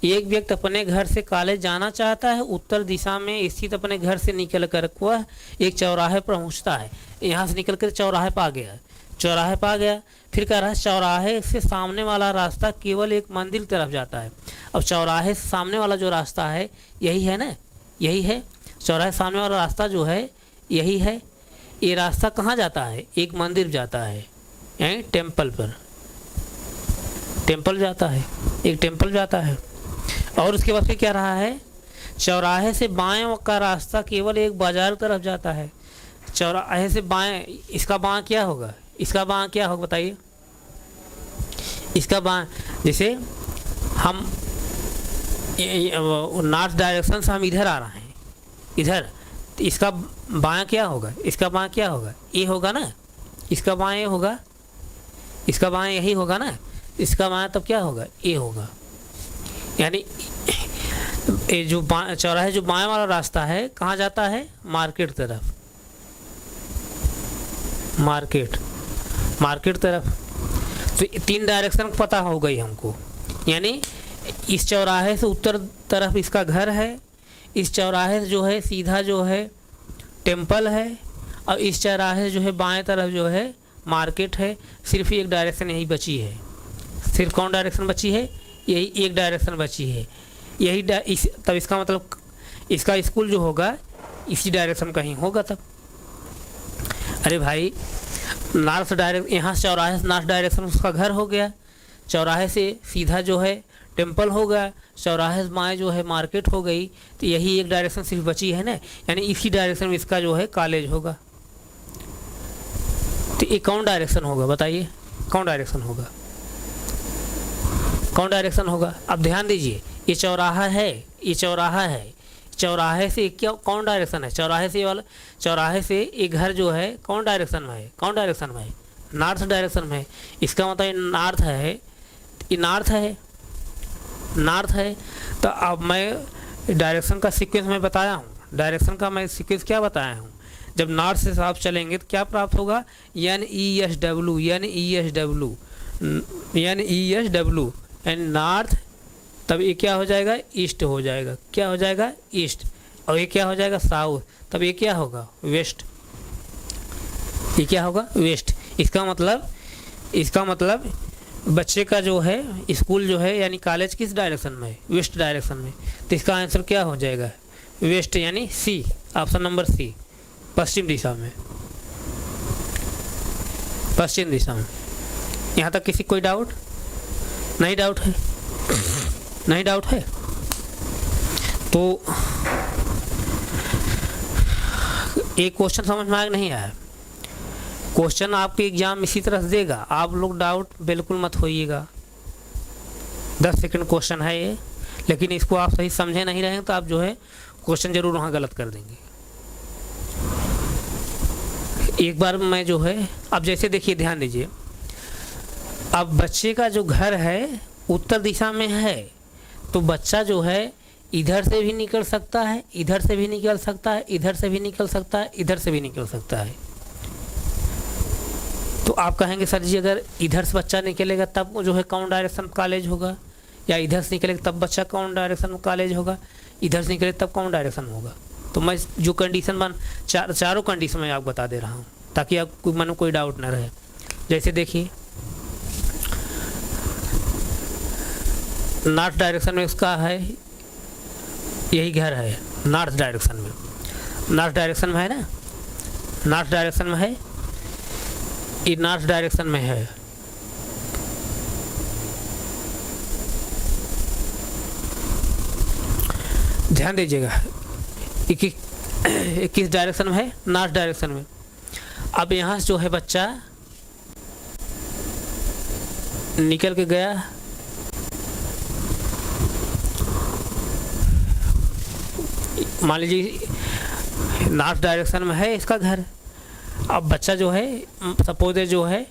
एक व्यक्ति अपने घर से कॉलेज जाना चाहता है, उत्तर दिशा में स्थित अपने घर से निकल कर वह एक चौराहे पर पहुंचता है। यहाँ से निकल कर चौराहे पर आ गया, चौराहे पर आ गया, फिर कह रहा है चौराहे से सामने वाला रास्ता केवल एक मंदिर तरफ जाता है। अब चौराहे से सामने वाला जो रास्ता है यही है ना, यही है चौराहे सामने वाला रास्ता जो है यही है। ये रास्ता कहाँ जाता है? एक मंदिर जाता है, यानी टेम्पल पर, टेम्पल जाता है, एक टेम्पल जाता है। और उसके बाद फिर क्या रहा है? चौराहे से बाएं का रास्ता केवल एक बाजार तरफ जाता है। चौराहे से बाएं, इसका बाएं क्या होगा? इसका बाएं क्या होगा बताइए? इसका बाएं, जैसे हम नॉर्थ डायरेक्शन से हम इधर आ रहे हैं, इधर, तो इसका बाएं क्या होगा? इसका बाएं क्या होगा? ये होगा ना, इसका बाएं ये होगा, इसका बाएं यही होगा ना, इसका बाएं तब क्या होगा? ये होगा। यानी ये जो चौराहे जो बाएं वाला रास्ता है कहाँ जाता है? मार्केट तरफ, मार्केट तरफ। तो 3 डायरेक्शन पता हो गई हमको, यानी इस चौराहे से उत्तर तरफ इसका घर है, इस चौराहे से जो है सीधा जो है टेम्पल है, और इस चौराहे से जो है बाएं तरफ जो है मार्केट है। सिर्फ एक डायरेक्शन यही बची है। सिर्फ कौन डायरेक्शन बची है? यही एक डायरेक्शन बची है, यही तब इसका मतलब इसका स्कूल जो होगा इसी डायरेक्शन कहीं होगा तब। अरे भाई, नॉर्थ डायरेक्शन, यहाँ से चौराहे से नॉर्थ डायरेक्शन उसका घर हो गया, चौराहे से सीधा जो है टेम्पल हो गया, चौराहे से बाएं जो है मार्केट हो गई, तो यही एक डायरेक्शन सिर्फ बची है ना, यानी इसी डायरेक्शन में इसका जो है कॉलेज होगा। तो ये कौन डायरेक्शन होगा बताइए? कौन डायरेक्शन होगा? कौन डायरेक्शन होगा? अब ध्यान दीजिए, ये चौराहा है, ये चौराहा है, चौराहे से क्या कौन डायरेक्शन है? चौराहे से वाला, चौराहे से एक घर जो है कौन डायरेक्शन में है? कौन डायरेक्शन में है? नॉर्थ डायरेक्शन में है। इसका मतलब नॉर्थ है, ये नॉर्थ है, नॉर्थ है। तो अब मैं डायरेक्शन का सीक्वेंस मैं बताया हूँ, डायरेक्शन का मैं सीक्वेंस क्या बताया हूँ? जब नॉर्थ से आप चलेंगे तो क्या प्राप्त होगा? NESW, NESW, NESW and north, तब ये क्या हो जाएगा? ईस्ट हो जाएगा। क्या हो जाएगा? ईस्ट। और ये क्या हो जाएगा? साउथ। तब ये क्या होगा? वेस्ट। ये क्या होगा? वेस्ट। इसका मतलब बच्चे का जो है स्कूल जो है यानी कॉलेज किस डायरेक्शन में है? वेस्ट डायरेक्शन में। तो इसका आंसर क्या हो जाएगा? वेस्ट, यानी सी, ऑप्शन नंबर सी, पश्चिम दिशा में, पश्चिम दिशा में। यहाँ तक किसी कोई डाउट? नहीं डाउट है? नहीं डाउट है? तो एक क्वेश्चन समझ में आया नहीं आया? क्वेश्चन आपके एग्जाम इसी तरह से देगा, आप लोग डाउट बिल्कुल मत होइएगा। 10 सेकंड क्वेश्चन है ये, लेकिन इसको आप सही समझे नहीं रहेंगे तो आप जो है क्वेश्चन जरूर वहाँ गलत कर देंगे। एक बार मैं जो है, अब जैसे देखिए ध्यान दीजिए, अब बच्चे का जो घर है उत्तर दिशा में है, तो बच्चा जो है इधर से भी निकल सकता है, इधर से भी निकल सकता है, इधर से भी निकल सकता है, इधर से भी निकल सकता है। तो आप कहेंगे सर जी अगर इधर से बच्चा निकलेगा तब जो है कौन डायरेक्शन कॉलेज होगा, या इधर से निकलेगा तब बच्चा कौन डायरेक्शन कॉलेज होगा, इधर से निकले तब कौन डायरेक्शन होगा? तो मैं जो कंडीशन चारों कंडीशन में आपको बता दे रहा हूँ ताकि आपको मन में कोई डाउट ना रहे। जैसे देखिए नॉर्थ डायरेक्शन में उसका है, यही घर है नॉर्थ डायरेक्शन में, नॉर्थ डायरेक्शन में है ना, नॉर्थ डायरेक्शन में है, ये नॉर्थ डायरेक्शन में है। ध्यान दीजिएगा, किस डायरेक्शन में है? नॉर्थ डायरेक्शन में। अब यहाँ से जो है बच्चा निकल के गया, मान लीजिए नॉर्थ डायरेक्शन में है इसका घर। अब बच्चा जो है सपोज जो है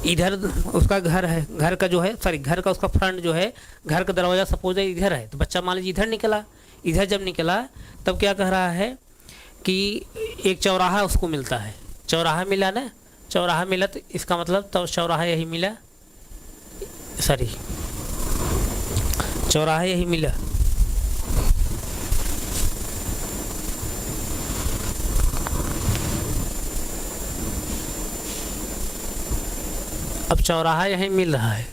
इधर उसका घर है, घर का जो है सॉरी घर का उसका फ्रंट जो है, घर का दरवाज़ा सपोज इधर है, तो बच्चा मान लीजिए इधर निकला। इधर जब निकला तब क्या कह रहा है कि एक चौराहा उसको मिलता है, चौराहा मिला ना, चौराहा मिला तो इसका मतलब तो चौराहा यही मिला, सॉरी चौराहा यही मिला। अब चौराहा यहीं मिल रहा है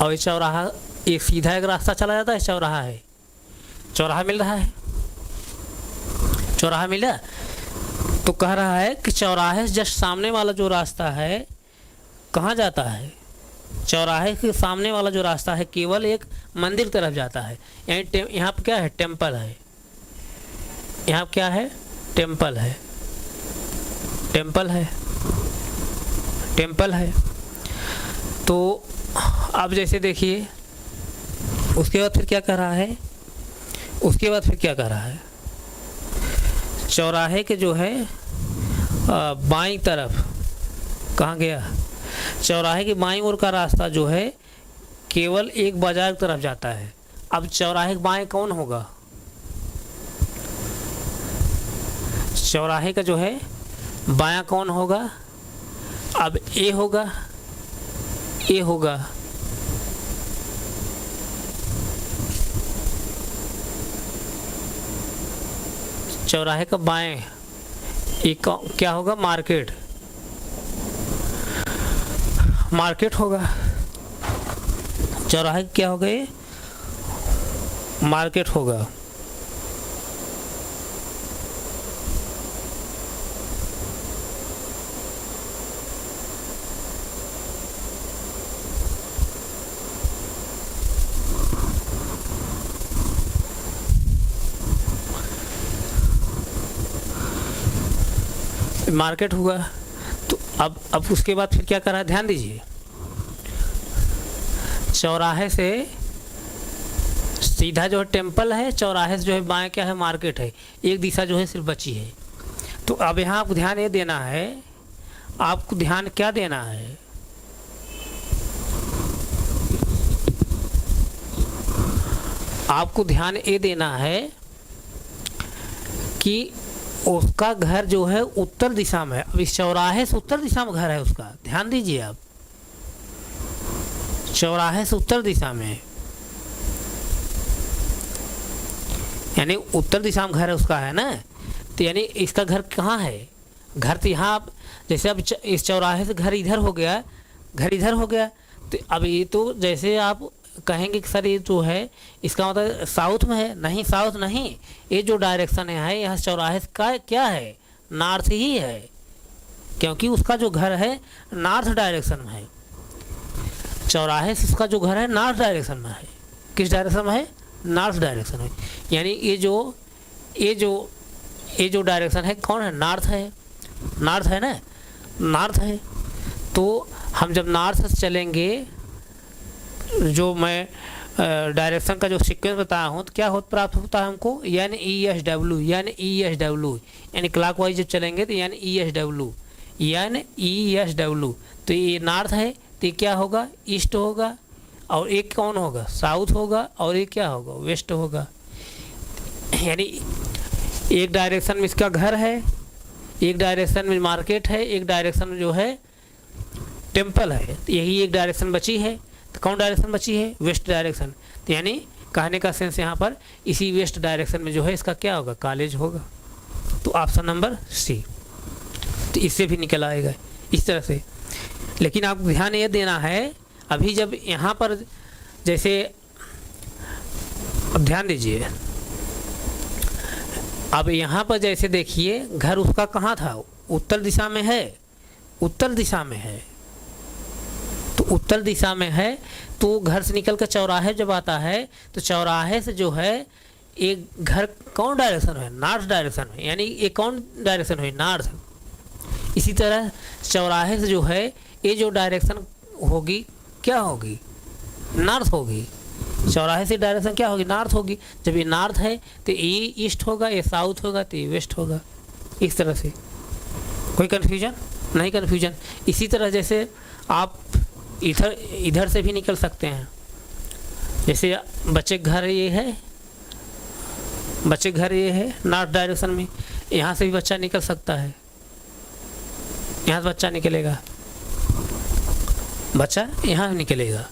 और ये चौराहा एक सीधा एक रास्ता चला जाता है, चौराहा है, चौराहा मिल रहा है, चौराहा मिला। तो कह रहा है कि चौराहे से जस्ट सामने वाला जो रास्ता है कहाँ जाता है? चौराहे के सामने वाला जो रास्ता है केवल एक मंदिर तरफ जाता है। यहाँ पर क्या है? टेम्पल है। यहाँ क्या है? टेम्पल है, टेम्पल है, टेम्पल है। तो अब जैसे देखिए उसके बाद फिर क्या कर रहा है, उसके बाद फिर क्या कर रहा है, चौराहे के जो है बाईं तरफ कहाँ गया? चौराहे के बाईं ओर का रास्ता जो है केवल एक बाजार की तरफ जाता है। अब चौराहे के बाएं कौन होगा? चौराहे का जो है बायां कौन होगा? अब ए होगा, ए होगा, चौराहे का बाएं एक क्या होगा? मार्केट, मार्केट होगा। चौराहे क्या होगा? ये मार्केट होगा। मार्केट हुआ। तो अब उसके बाद फिर क्या कर रहा है? ध्यान दीजिए, चौराहे से सीधा जो है टेम्पल है, चौराहे से जो है बाएं क्या है? मार्केट है। एक दिशा जो है सिर्फ बची है। तो अब यहाँ आपको ध्यान ये देना है, आपको ध्यान क्या देना है? आपको ध्यान ये देना है कि उसका घर जो है उत्तर दिशा में है। अब इस चौराहे से उत्तर दिशा में घर है उसका, ध्यान दीजिए आप, चौराहे से उत्तर दिशा में, यानी उत्तर दिशा में घर है उसका, है ना। तो यानी इसका घर कहाँ है? घर तो यहाँ, आप जैसे अब इस चौराहे से घर इधर हो गया, घर इधर हो गया, तो अब ये तो जैसे आप कहेंगे कि सर ये जो है इसका मतलब साउथ में है। नहीं, साउथ नहीं, ये जो डायरेक्शन है यहाँ चौराहे का क्या है? नॉर्थ ही है, क्योंकि उसका जो घर है नॉर्थ डायरेक्शन में है। चौराहे से उसका जो घर है नॉर्थ डायरेक्शन में है। किस डायरेक्शन में है? नॉर्थ डायरेक्शन में। यानी ये जो ये जो डायरेक्शन है कौन है, नॉर्थ है, नॉर्थ है ना, नॉर्थ है। तो हम जब नॉर्थ से चलेंगे, जो मैं डायरेक्शन का जो सीक्वेंस बताया हूँ, तो क्या प्राप्त होता है हमको, यानी ई एस डब्ल्यू, यानी ई एस डब्ल्यू, यानी क्लॉकवाइज जब चलेंगे तो यानी ई एस डब्ल्यू, यानी ई एस डब्ल्यू। तो ये नॉर्थ है तो ये क्या होगा, ईस्ट होगा, और एक कौन होगा, साउथ होगा, और ये क्या होगा, वेस्ट होगा। यानी एक डायरेक्शन में इसका घर है, एक डायरेक्शन में मार्केट है, एक डायरेक्शन में जो है टेम्पल है। तो यही एक डायरेक्शन बची है। तो कौन डायरेक्शन बची है, वेस्ट डायरेक्शन। तो यानी कहने का सेंस यहाँ पर इसी वेस्ट डायरेक्शन में जो है इसका क्या होगा, कॉलेज होगा। तो ऑप्शन नंबर सी। तो इससे भी निकल आएगा इस तरह से। लेकिन आपको ध्यान ये देना है, अभी जब यहाँ पर जैसे, अब ध्यान दीजिए, अब यहाँ पर जैसे देखिए घर उसका कहाँ था, उत्तर दिशा में है, उत्तर दिशा में है। तो उत्तर दिशा में है तो घर से निकल कर चौराहे जब आता है तो चौराहे से जो है एक घर कौन डायरेक्शन है, नॉर्थ डायरेक्शन है, यानी एक कौन डायरेक्शन है, नॉर्थ। इसी तरह चौराहे से जो है ये जो डायरेक्शन होगी क्या होगी, नॉर्थ होगी। चौराहे से डायरेक्शन क्या होगी, नॉर्थ होगी। जब ये नॉर्थ है तो ये ईस्ट होगा, ये साउथ होगा, तो ये वेस्ट होगा। इस तरह से कोई कन्फ्यूजन नहीं, कन्फ्यूजन। इसी तरह जैसे आप इधर से भी निकल सकते हैं। जैसे बच्चे घर ये है, बच्चे घर ये है नॉर्थ डायरेक्शन में, यहाँ से भी बच्चा निकल सकता है, यहाँ से बच्चा निकलेगा, बच्चा यहाँ से निकलेगा।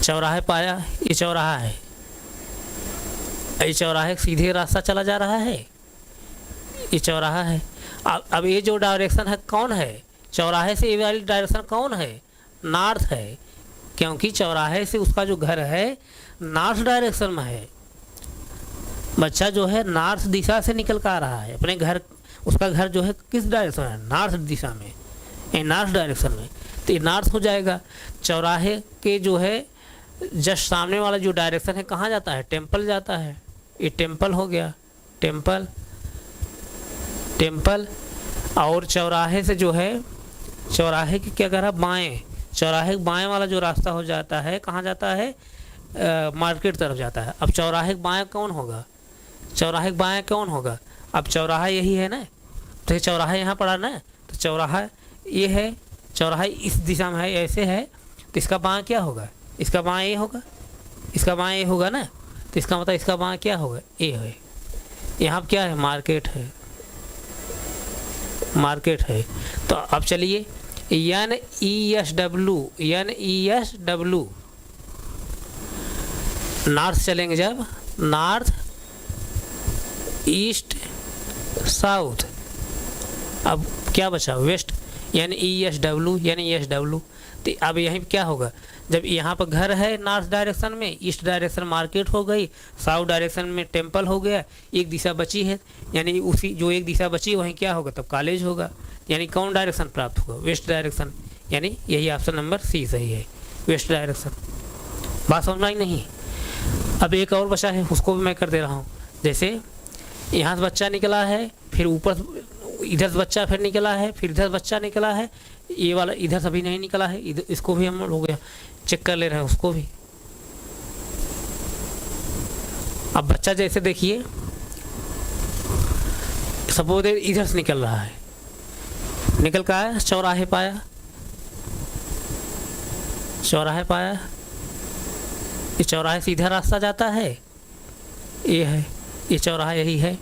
चौराहे पाया, ये चौराहा है, ये चौराहे सीधे रास्ता चला जा रहा है, ये चौराहा है। अब ये जो डायरेक्शन है कौन है, चौराहे से ये वाली डायरेक्शन कौन है, नॉर्थ है, क्योंकि चौराहे से उसका जो घर है नॉर्थ डायरेक्शन में है। बच्चा जो है नॉर्थ दिशा से निकल कर आ रहा है अपने घर, उसका घर जो है किस डायरेक्शन में है, नॉर्थ दिशा में, ये नॉर्थ डायरेक्शन में। तो ये नॉर्थ हो जाएगा। चौराहे के जो है जस्ट सामने वाला जो डायरेक्शन है कहाँ जाता है, टेम्पल जाता है, ये टेम्पल हो गया, टेम्पल, टेम्पल। और चौराहे से जो है, चौराहे की क्या करा, बाएं, चौराहे के बाएं वाला जो रास्ता हो जाता है कहाँ जाता है, मार्केट तरफ जाता है। अब चौराहे के बाएं कौन होगा, चौराहे के बाएं कौन होगा, अब चौराहा यही है ना, तो ये चौराहा यहाँ पड़ा ना, तो चौराहा ये है, चौराहा इस दिशा में है, ऐसे है, तो इसका बाएं क्या होगा, इसका बाएं ये होगा, इसका बाएं ये होगा ना, तो इसका मतलब इसका बाएं क्या होगा, ये है। यहाँ क्या है, मार्केट है, मार्केट है। तो अब चलिए N E S W, N E S W, north चलेंगे जब, नॉर्थ ईस्ट साउथ, अब क्या बचा, वेस्ट, यानी ई एस डब्ल्यू, यानी एस डब्ल्यू। तो अब यहीं क्या होगा, जब यहाँ पर घर है नॉर्थ डायरेक्शन में, ईस्ट डायरेक्शन मार्केट हो गई, साउथ डायरेक्शन में टेम्पल हो गया, एक दिशा बची है, यानी उसी जो एक दिशा बची वहीं क्या होगा, तब कॉलेज होगा। यानी कौन डायरेक्शन प्राप्त होगा, वेस्ट डायरेक्शन। यानी यही ऑप्शन नंबर सी सही है, वेस्ट डायरेक्शन। बात समझ में आई नहीं। अब एक और बचा है, उसको भी मैं कर दे रहा हूँ। जैसे यहाँ से बच्चा निकला है, फिर ऊपर इधर से बच्चा फिर निकला है, फिर इधर बच्चा निकला है, ये वाला इधर से भी नहीं निकला है, इधर इसको भी हम हो गया, चेक कर ले रहे हैं उसको भी। अब बच्चा जैसे देखिए सपोज इधर से निकल रहा है, निकल कर आया, चौराहे पाया, चौराहे पाया, ये चौराहे सीधा रास्ता जाता है, ये है, ये चौराहा यही है।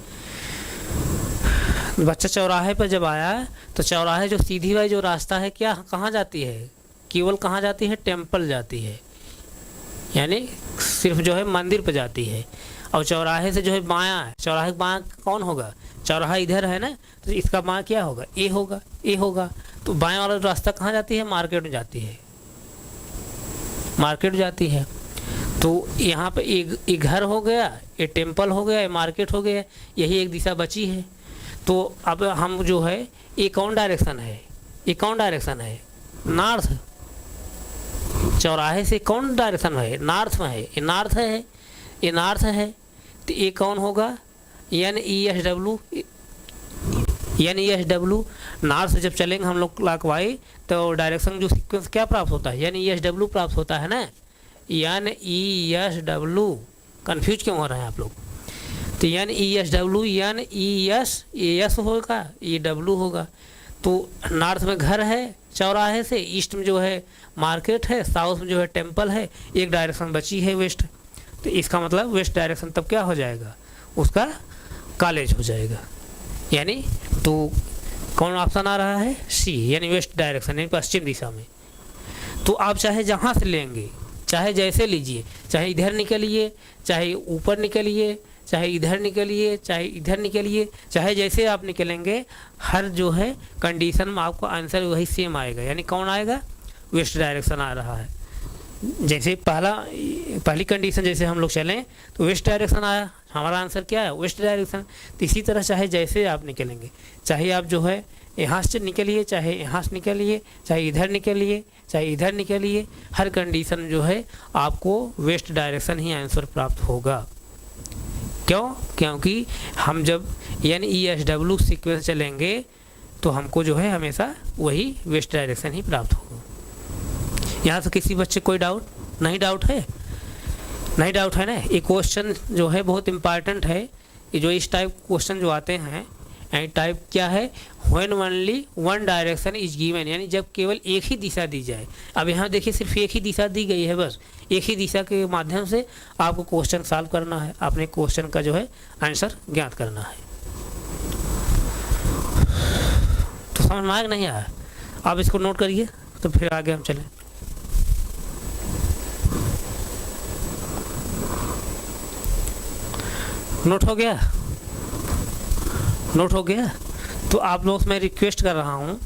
बच्चा चौराहे पर जब आया तो चौराहे जो सीधी वाली जो रास्ता है क्या कहाँ जाती है, केवल कहाँ जाती है, टेम्पल जाती है, यानी सिर्फ जो है मंदिर पर जाती है। और चौराहे से जो है बायां है, चौराहे का बायां कौन होगा, चौराहा इधर है ना, तो इसका बायां क्या होगा, ए होगा, ए होगा। तो बाएं वाला रास्ता कहाँ जाती है, मार्केट में जाती है, मार्केट जाती है। तो यहाँ पे एक घर हो गया, ये टेम्पल हो गया, ये मार्केट हो गया, यही एक दिशा बची है। तो अब हम जो है ये कौन डायरेक्शन है, ये कौन डायरेक्शन है, नॉर्थ। चौराहे से कौन डायरेक्शन है, नॉर्थ में है, ये नॉर्थ है, ये नॉर्थ है। तो ये कौन होगा, NESW नॉर्थ से जब चलेंगे हम लोग क्लॉकवाइज तो डायरेक्शन जो सीक्वेंस क्या प्राप्त होता है, NESW प्राप्त होता है ना। NESW कंफ्यूज क्यों हो रहे हैं आप लोग? तो NESW NES होगा, EW होगा। तो नॉर्थ में घर है चौराहे से, ईस्ट में जो है मार्केट है, साउथ में जो है टेम्पल है, एक डायरेक्शन बची है वेस्ट। तो इसका मतलब वेस्ट डायरेक्शन तब क्या हो जाएगा, उसका कॉलेज हो जाएगा। यानी तो कौन ऑप्शन आ रहा है, सी, यानी वेस्ट डायरेक्शन यानी पश्चिम दिशा में। तो आप चाहे जहाँ से लेंगे, चाहे जैसे लीजिए, चाहे इधर निकलिए, चाहे ऊपर निकलिए, चाहे इधर निकलिए, चाहे इधर निकलिए, चाहे जैसे आप निकलेंगे, हर जो है कंडीशन में आपको आंसर वही सेम आएगा। यानी कौन आएगा, वेस्ट डायरेक्शन आ रहा है। जैसे पहली कंडीशन जैसे हम लोग चलें तो वेस्ट डायरेक्शन आया, हमारा आंसर क्या है, वेस्ट डायरेक्शन। तो इसी तरह चाहे जैसे आप निकलेंगे, चाहे आप जो है यहाँ से निकलिए, चाहे यहाँ से निकलिए, चाहे इधर निकलिए, चाहे इधर निकलिए, हर कंडीशन जो है आपको वेस्ट डायरेक्शन ही आंसर प्राप्त होगा। क्यों? क्योंकि हम जब NESW सीक्वेंस चलेंगे तो हमको जो है हमेशा वही वेस्ट डायरेक्शन ही प्राप्त होगा। यहाँ से किसी बच्चे कोई डाउट नहीं? डाउट है? नहीं डाउट है ना। ये क्वेश्चन जो है बहुत इंपॉर्टेंट है। ये जो इस टाइप क्वेश्चन जो आते हैं, एंड टाइप क्या है, when only one direction is given, यानी जब केवल एक ही दिशा दी जाए। अब यहाँ देखिए सिर्फ एक ही दिशा दी गई है, बस एक ही दिशा के माध्यम से आपको क्वेश्चन सॉल्व करना है, अपने क्वेश्चन का जो है आंसर ज्ञात करना है। तो समझ में आया नहीं आया? आप इसको नोट करिए तो फिर आगे हम चलें। नोट हो गया? नोट हो गया? तो आप लोग मैं रिक्वेस्ट कर रहा हूँ,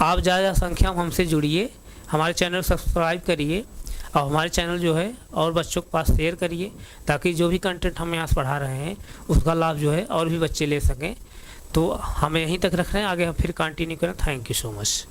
आप ज़्यादा संख्या में हमसे जुड़िए, हमारे चैनल सब्सक्राइब करिए और हमारे चैनल जो है और बच्चों के पास शेयर करिए, ताकि जो भी कंटेंट हम यहाँ से पढ़ा रहे हैं उसका लाभ जो है और भी बच्चे ले सकें। तो हमें यहीं तक रख रहे हैं, आगे हम फिर कंटिन्यू करें। Thank you so much.